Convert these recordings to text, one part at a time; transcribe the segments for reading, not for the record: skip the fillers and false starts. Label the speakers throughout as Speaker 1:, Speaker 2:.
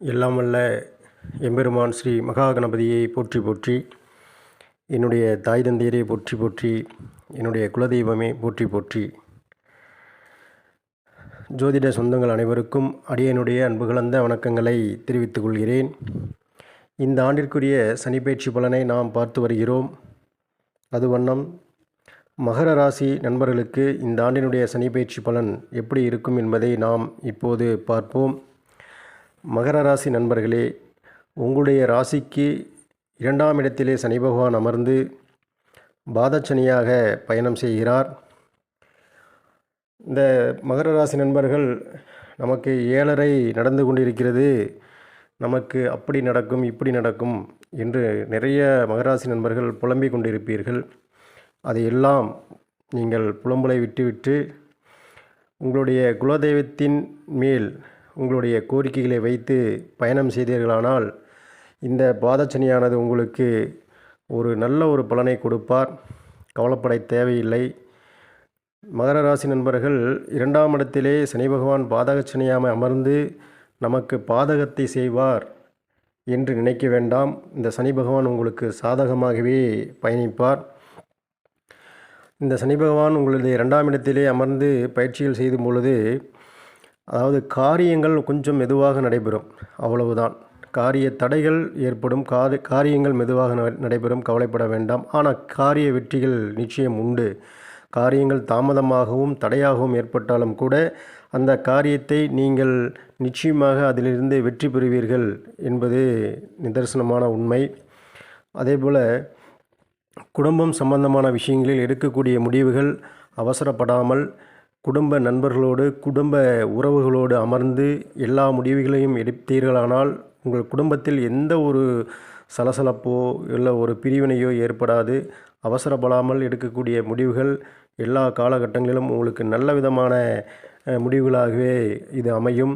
Speaker 1: எல்லாம் வல்ல எம்பெருமான் ஸ்ரீ மகா கணபதியை போற்றி போற்றி, என்னுடைய தாய் தந்தையரை போற்றி போற்றி, என்னுடைய குலதெய்வமே போற்றி போற்றி. ஜோதிட சொந்தங்கள் அனைவருக்கும் அடியனுடைய அன்பு கலந்த வணக்கங்களை தெரிவித்துக் கொள்கிறேன். இந்த ஆண்டிற்குரிய சனிப்பெயர்ச்சி பலனை நாம் பார்த்து வருகிறோம். அது வண்ணம் மகர ராசி நண்பர்களுக்கு இந்த ஆண்டினுடைய சனிப்பெயர்ச்சி பலன் எப்படி இருக்கும் என்பதை நாம் இப்போது பார்ப்போம். மகர ராசி நண்பர்களே, உங்களுடைய ராசிக்கு 2ஆம் இடத்திலே சனி பகவான் அமர்ந்து பாதச்சனியாக பயணம் செய்கிறார். இந்த மகர ராசி நண்பர்கள், நமக்கு 7.5 நடந்து கொண்டிருக்கிறது, நமக்கு அப்படி நடக்கும் இப்படி நடக்கும் என்று நிறைய மகராசி நண்பர்கள் புலம்பிக் கொண்டிருப்பீர்கள். அதையெல்லாம் நீங்கள் புலம்பலை விட்டுவிட்டு உங்களுடைய குலதெய்வத்தின் மேல் உங்களுடைய கோரிக்கைகளை வைத்து பயணம் செய்தீர்களானால் இந்த பாதச்சனியானது உங்களுக்கு ஒரு நல்ல ஒரு பலனை கொடுப்பார். கவலைப்பட தேவையில்லை. மகர ராசி நண்பர்கள், 2ஆம் இடத்திலே சனி பகவான் பாதகச்சனியாமல் அமர்ந்து நமக்கு பாதகத்தை செய்வார் என்று நினைக்க வேண்டாம். இந்த சனி பகவான் உங்களுக்கு சாதகமாகவே பயணிப்பார். இந்த சனி பகவான் உங்களுடைய 2ஆம் இடத்திலே அமர்ந்து பயிற்சிகள் செய்யும் பொழுது, அதாவது காரியங்கள் கொஞ்சம் மெதுவாக நடைபெறும், அவ்வளவுதான். காரிய தடைகள் ஏற்படும், காரியங்கள் மெதுவாக நடைபெறும், கவலைப்பட வேண்டாம். ஆனால் காரிய வெற்றிகள் நிச்சயம் உண்டு. காரியங்கள் தாமதமாகவும் தடையாகவும் ஏற்பட்டாலும் கூட அந்த காரியத்தை நீங்கள் நிச்சயமாக அதிலிருந்து வெற்றி பெறுவீர்கள் என்பது நிதர்சனமான உண்மை. அதேபோல் குடும்பம் சம்பந்தமான விஷயங்களில் எடுக்கக்கூடிய முடிவுகள் அவசரப்படாமல் குடும்ப நண்பர்களோடு குடும்ப உறவுகளோடு அமர்ந்து எல்லா முடிவுகளையும் எடுத்தீர்களானால் உங்கள் குடும்பத்தில் எந்த ஒரு சலசலப்போ இல்லை ஒரு பிரிவினையோ ஏற்படாது. அவசரப்படாமல் எடுக்கக்கூடிய முடிவுகள் எல்லா காலகட்டங்களிலும் உங்களுக்கு நல்ல விதமான முடிவுகளாகவே இது அமையும்.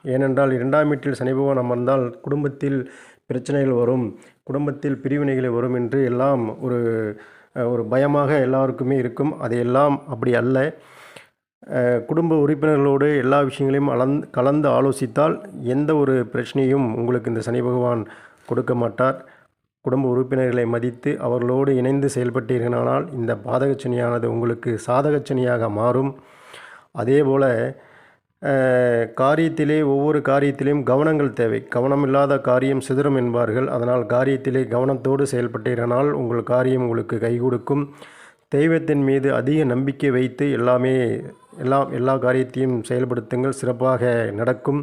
Speaker 1: ஏனென்றால் 2ஆம் வீட்டில் சனி பகவான் அமர்ந்தால் குடும்பத்தில் பிரச்சனைகள் வரும், குடும்பத்தில் பிரிவினைகள் வரும் என்று எல்லாம் ஒரு பயமாக எல்லாருக்குமே இருக்கும். அதையெல்லாம் அப்படி அல்ல. குடும்ப உறுப்பினர்களோடு எல்லா விஷயங்களையும் கலந்து ஆலோசித்தால் எந்த ஒரு பிரச்சனையும் உங்களுக்கு இந்த சனி பகவான் கொடுக்க மாட்டார். குடும்ப உறுப்பினர்களை மதித்து அவர்களோடு இணைந்து செயல்பட்டீர்களானால் இந்த பாதகச்சனியானது உங்களுக்கு சாதகச்சனியாக மாறும். அதேபோல் காரியத்திலே ஒவ்வொரு காரியத்திலையும் கவனங்கள் தேவை. கவனமில்லாத காரியம் சிதறும் என்பார்கள். அதனால் காரியத்திலே கவனத்தோடு செயல்பட்டீர்களானால் உங்கள் காரியம் உங்களுக்கு கை கொடுக்கும். தெய்வத்தின் மீது அதிக நம்பிக்கை வைத்து எல்லா காரியத்தையும் செயல்படுத்துங்கள், சிறப்பாக நடக்கும்.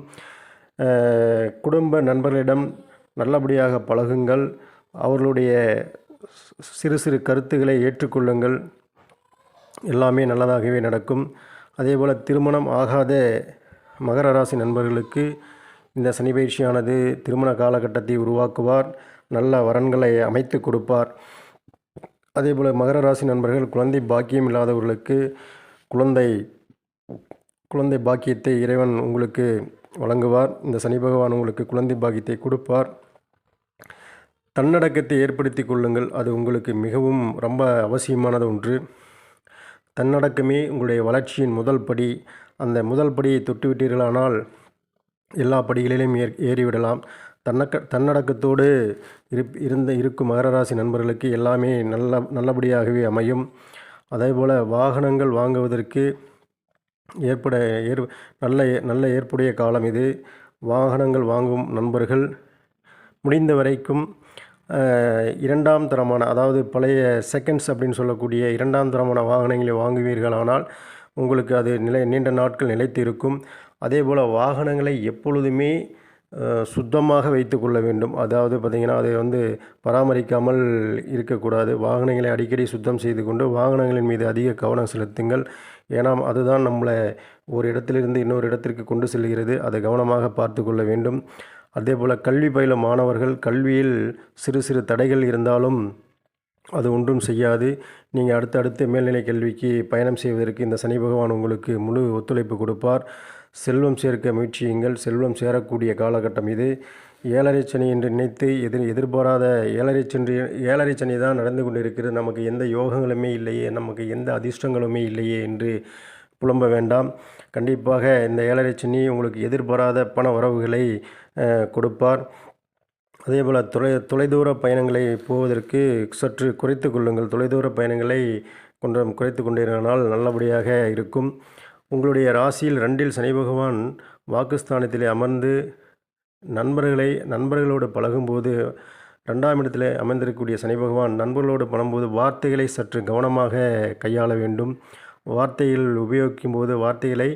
Speaker 1: குடும்ப நண்பர்களிடம் நல்லபடியாக பழகுங்கள். அவர்களுடைய சிறு சிறு கருத்துக்களை ஏற்றுக்கொள்ளுங்கள். எல்லாமே நல்லதாகவே நடக்கும். அதேபோல் திருமணம் ஆகாத மகர ராசி நண்பர்களுக்கு இந்த சனி பயிற்சியானது திருமண காலகட்டத்தை உருவாக்குவார், நல்ல வரன்களை அமைத்து கொடுப்பார். அதேபோல் மகர ராசி நண்பர்கள், குழந்தை பாக்கியம் இல்லாதவர்களுக்கு குழந்தை பாக்கியத்தை இறைவன் உங்களுக்கு வழங்குவார். இந்த சனி பகவான் உங்களுக்கு குழந்தை பாக்கியத்தை கொடுப்பார். தன்னடக்கத்தை ஏற்படுத்தி கொள்ளுங்கள், அது உங்களுக்கு மிகவும் ரொம்ப அவசியமானது ஒன்று. தன்னடக்கமே உங்களுடைய வளர்ச்சியின் முதல் படி. அந்த முதல் படியை தொட்டுவிட்டீர்களானால் எல்லா படிகளிலும் ஏறிவிடலாம். தன்னடக்கத்தோடு இருக்கும் மகர ராசி நண்பர்களுக்கு எல்லாமே நல்லபடியாகவே அமையும். அதேபோல் வாகனங்கள் வாங்குவதற்கு நல்ல ஏற்புடைய காலம் இது. வாகனங்கள் வாங்கும் நண்பர்கள் முடிந்த வரைக்கும் 2ஆம் தரமான, அதாவது பழைய செகண்ட்ஸ் அப்படின்னு சொல்லக்கூடிய 2ஆம் தரமான வாகனங்களை வாங்குவீர்களானால் உங்களுக்கு அது நீண்ட நாட்கள் நிலைத்து இருக்கும். அதேபோல் வாகனங்களை எப்பொழுதுமே சுத்தமாக வைத்து கொள்ள வேண்டும். அதாவது பார்த்திங்கன்னா, அதை பராமரிக்காமல் இருக்கக்கூடாது. வாகனங்களை அடிக்கடி சுத்தம் செய்து கொண்டு வாகனங்களின் மீது அதிக கவனம் செலுத்துங்கள். ஏன்னா அதுதான் நம்மளை ஒரு இடத்திலிருந்து இன்னொரு இடத்திற்கு கொண்டு செல்கிறது. அதை கவனமாக பார்த்து கொள்ள வேண்டும். அதேபோல் கல்வி பயிலும் மாணவர்கள், கல்வியில் சிறு சிறு தடைகள் இருந்தாலும் அது ஒன்றும் செய்யாது. நீங்கள் அடுத்தடுத்து மேல்நிலை கல்விக்கு பயணம் செய்வதற்கு இந்த சனி பகவான் உங்களுக்கு முழு ஒத்துழைப்பு கொடுப்பார். செல்வம் சேர்க்க முயற்சியுங்கள். செல்வம் சேரக்கூடிய காலகட்டம் இது. 7.5 சனி என்று நினைத்து எதிர்பாராத 7.5 சனி தான் நடந்து கொண்டிருக்கிறது, நமக்கு எந்த யோகங்களுமே இல்லையே, நமக்கு எந்த அதிர்ஷ்டங்களுமே இல்லையே என்று புலம்ப வேண்டாம். கண்டிப்பாக இந்த 7.5 சனி உங்களுக்கு எதிர்பாராத பண வரவுகளை கொடுப்பார். அதேபோல் தொலைதூர பயணங்களை போவதற்கு சற்று குறைத்து கொள்ளுங்கள். தொலைதூர பயணங்களை கொஞ்சம் குறைத்து கொண்டீர்களானால் நல்லபடியாக இருக்கும். உங்களுடைய ராசியில் 2இல் சனி பகவான் வாக்குஸ்தானத்திலே அமர்ந்து நண்பர்களோடு பழகும்போது 2ஆம் இடத்திலே அமர்ந்திருக்கக்கூடிய சனி பகவான் நண்பர்களோடு பழகும்போது வார்த்தைகளை சற்று கவனமாக கையாள வேண்டும். வார்த்தைகள் உபயோகிக்கும் போது வார்த்தைகளை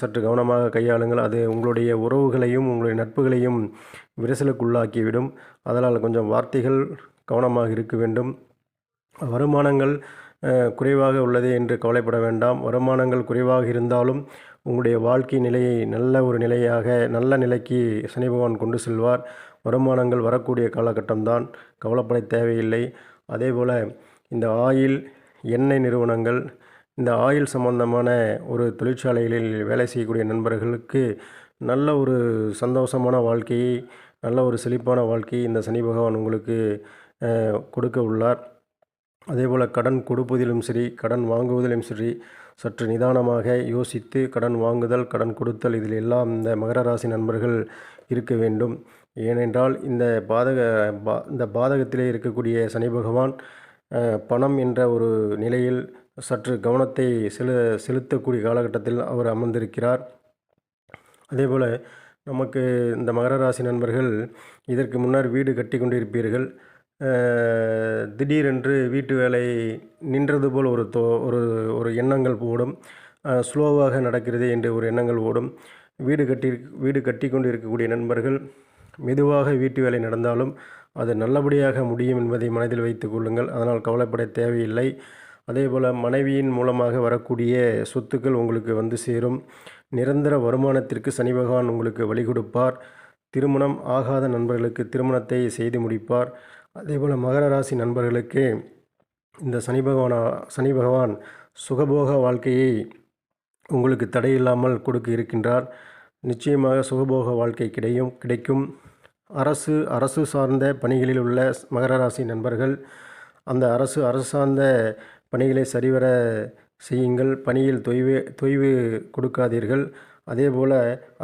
Speaker 1: சற்று கவனமாக கையாளுங்கள். அது உங்களுடைய உறவுகளையும் உங்களுடைய நட்புகளையும் விரிசலுக்குள்ளாக்கிவிடும். அதனால் கொஞ்சம் வார்த்தைகள் கவனமாக இருக்க வேண்டும். வருமானங்கள் குறைவாக உள்ளது என்று கவலைப்பட வேண்டாம். வருமானங்கள் குறைவாக இருந்தாலும் உங்களுடைய வாழ்க்கை நிலையை நல்ல நிலைக்கு சனி பகவான் கொண்டு செல்வார். வருமானங்கள் வரக்கூடிய காலகட்டம்தான், கவலைப்பட தேவையில்லை. அதேபோல் இந்த எண்ணெய் நிறுவனங்கள், இந்த ஆயில் சம்பந்தமான ஒரு தொழிற்சாலைகளில் வேலை செய்யக்கூடிய நண்பர்களுக்கு நல்ல ஒரு சந்தோஷமான வாழ்க்கையை, நல்ல ஒரு செழிப்பான வாழ்க்கையை இந்த சனி பகவான் உங்களுக்கு கொடுக்க உள்ளார். அதேபோல் கடன் கொடுப்பதிலும் சரி, கடன் வாங்குவதிலும் சரி, சற்று நிதானமாக யோசித்து கடன் வாங்குதல், கடன் கொடுத்தல் இதில் எல்லாம் இந்த மகர ராசி நண்பர்கள் இருக்க வேண்டும். ஏனென்றால் இந்த பாதகத்திலே இருக்கக்கூடிய சனி பகவான் பணம் என்ற ஒரு நிலையில் சற்று கவனத்தை செலுத்தக்கூடிய காலகட்டத்தில் அவர் அமர்ந்திருக்கிறார். அதேபோல் நமக்கு இந்த மகர ராசி நண்பர்கள் இதற்கு முன்னர் வீடு கட்டி கொண்டிருப்பீர்கள். திடீரென்று வீட்டு வேலை நின்றது போல் ஒரு எண்ணங்கள் ஓடும். ஸ்லோவாக நடக்கிறது என்று ஒரு எண்ணங்கள் ஓடும். வீடு கட்டி கொண்டு இருக்கக்கூடிய நண்பர்கள் மெதுவாக வீட்டு வேலை நடந்தாலும் அது நல்லபடியாக முடியும் என்பதை மனதில் வைத்துக் கொள்ளுங்கள். அதனால் கவலைப்பட தேவையில்லை. அதேபோல் மனைவியின் மூலமாக வரக்கூடிய சொத்துக்கள் உங்களுக்கு வந்து சேரும். நிரந்தர வருமானத்திற்கு சனி பகவான் உங்களுக்கு வழி கொடுப்பார். திருமணம் ஆகாத நண்பர்களுக்கு திருமணத்தை செய்து முடிப்பார். அதேபோல் மகர ராசி நண்பர்களுக்கு இந்த சனி பகவான் சுகபோக வாழ்க்கையை உங்களுக்கு தடையில்லாமல் கொடுக்க இருக்கின்றார். நிச்சயமாக சுகபோக வாழ்க்கை கிடைக்கும். அரசு சார்ந்த பணிகளில் உள்ள மகர ராசி நண்பர்கள் அந்த அரசு சார்ந்த பணிகளை சரிவர செய்யுங்கள். பணியில் தொய்வு கொடுக்காதீர்கள். அதேபோல்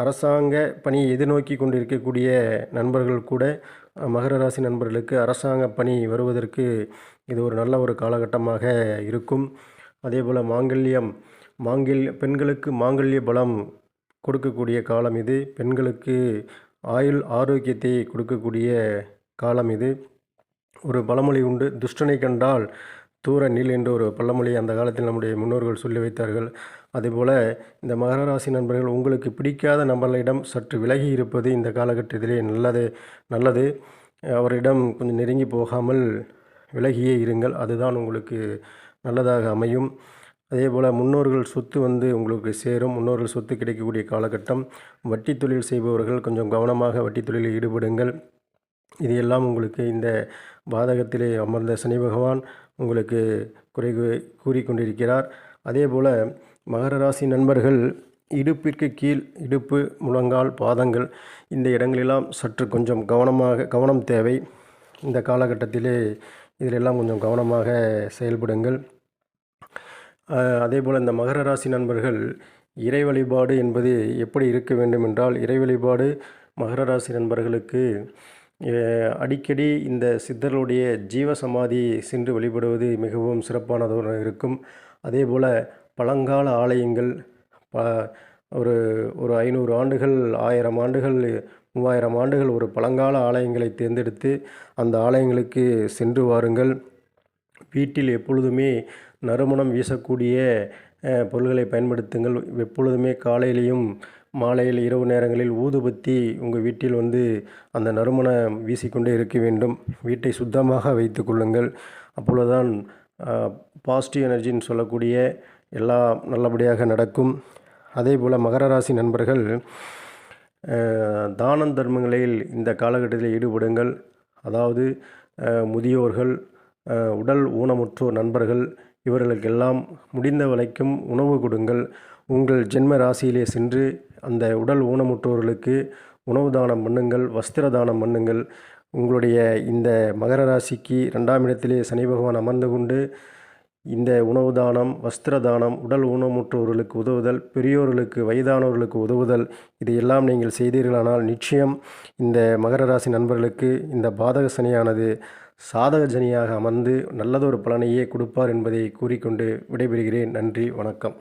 Speaker 1: அரசாங்க பணியை எதிர்நோக்கி கொண்டிருக்கக்கூடிய நண்பர்கள் கூட மகர ராசி நண்பர்களுக்கு அரசாங்க பணி வருவதற்கு இது ஒரு நல்ல ஒரு காலகட்டமாக இருக்கும். அதேபோல் பெண்களுக்கு மாங்கல்ய பலம் கொடுக்கக்கூடிய காலம் இது. பெண்களுக்கு ஆரோக்கியத்தை கொடுக்கக்கூடிய காலம் இது. ஒரு பழமொழி உண்டு, துஷ்டனை கண்டால் தூர நில் என்று ஒரு பழமொழி அந்த காலத்தில் நம்முடைய முன்னோர்கள் சொல்லி வைத்தார்கள். அதுபோல் இந்த மகர ராசி நண்பர்கள் உங்களுக்கு பிடிக்காத நபர்களிடம் சற்று விலகி இருப்பது இந்த காலகட்டத்திலே நல்லது. அவரிடம் கொஞ்சம் நெருங்கி போகாமல் விலகியே இருங்கள். அதுதான் உங்களுக்கு நல்லதாக அமையும். அதேபோல் முன்னோர்கள் சொத்து உங்களுக்கு சேரும். முன்னோர்கள் சொத்து கிடைக்கக்கூடிய காலகட்டம். வட்டி தொழில் செய்பவர்கள் கொஞ்சம் கவனமாக வட்டி தொழிலில் ஈடுபடுங்கள். இது எல்லாம் உங்களுக்கு இந்த பாதகத்திலே அமர்ந்த சனி பகவான் உங்களுக்கு கூறிக்கொண்டிருக்கிறார். அதேபோல் மகர ராசி நண்பர்கள் இடுப்பிற்கு கீழ் இடுப்பு, முழங்கால், பாதங்கள் இந்த இடங்களெல்லாம் சற்று கொஞ்சம் கவனம் தேவை. இந்த காலகட்டத்திலே இதிலெல்லாம் கொஞ்சம் கவனமாக செயல்படுங்கள். அதேபோல் இந்த மகர ராசி நண்பர்கள் இறை வழிபாடு என்பது எப்படி இருக்க வேண்டும் என்றால், இறை வழிபாடு மகர ராசி நண்பர்களுக்கு அடிக்கடி இந்த சித்தர்களுடைய ஜீவசமாதி சென்று வழிபடுவது மிகவும் சிறப்பானதாக இருக்கும். அதேபோல் பழங்கால ஆலயங்கள் ஒரு 500 ஆண்டுகள், 1000 ஆண்டுகள், 3000 ஆண்டுகள் ஒரு பழங்கால ஆலயங்களை தேர்ந்தெடுத்து அந்த ஆலயங்களுக்கு சென்று வாருங்கள். வீட்டில் எப்பொழுதுமே நறுமணம் வீசக்கூடிய பொருள்களை பயன்படுத்துங்கள். எப்பொழுதுமே காலையிலையும் மாலையில் இரவு நேரங்களில் ஊதுபத்தி உங்கள் வீட்டில் அந்த நறுமணம் வீசிக்கொண்டே இருக்க வேண்டும். வீட்டை சுத்தமாக வைத்து கொள்ளுங்கள். அப்பொழுதுதான் பாசிட்டிவ் எனர்ஜின்னு சொல்லக்கூடிய எல்லாம் நல்லபடியாக நடக்கும். அதேபோல் மகர ராசி நண்பர்கள் தான தர்மங்களில் இந்த காலகட்டத்தில் ஈடுபடுங்கள். அதாவது முதியோர்கள், உடல் ஊனமுற்றோர் நண்பர்கள் இவர்களுக்கெல்லாம் முடிந்த வரைக்கும் உணவு கொடுங்கள். உங்கள் ஜென்ம ராசியிலே சென்று அந்த உடல் ஊனமுற்றோர்களுக்கு உணவு தானம் பண்ணுங்கள், வஸ்திர தானம் பண்ணுங்கள். உங்களுடைய இந்த மகர ராசிக்கு 2ஆம் இடத்திலே சனி பகவான் அமர்ந்து கொண்டு இந்த உணவு தானம், வஸ்திர தானம், உடல் ஊனமுற்றோர்களுக்கு உதவுதல், பெரியோர்களுக்கு வயதானவர்களுக்கு உதவுதல், இதையெல்லாம் நீங்கள் செய்தீர்களானால் நிச்சயம் இந்த மகர ராசி நண்பர்களுக்கு இந்த பாதக சனியானது சாதக சனியாக அமர்ந்து நல்லதொரு பலனையே கொடுப்பார் என்பதை கூறிக்கொண்டு விடைபெறுகிறேன். நன்றி, வணக்கம்.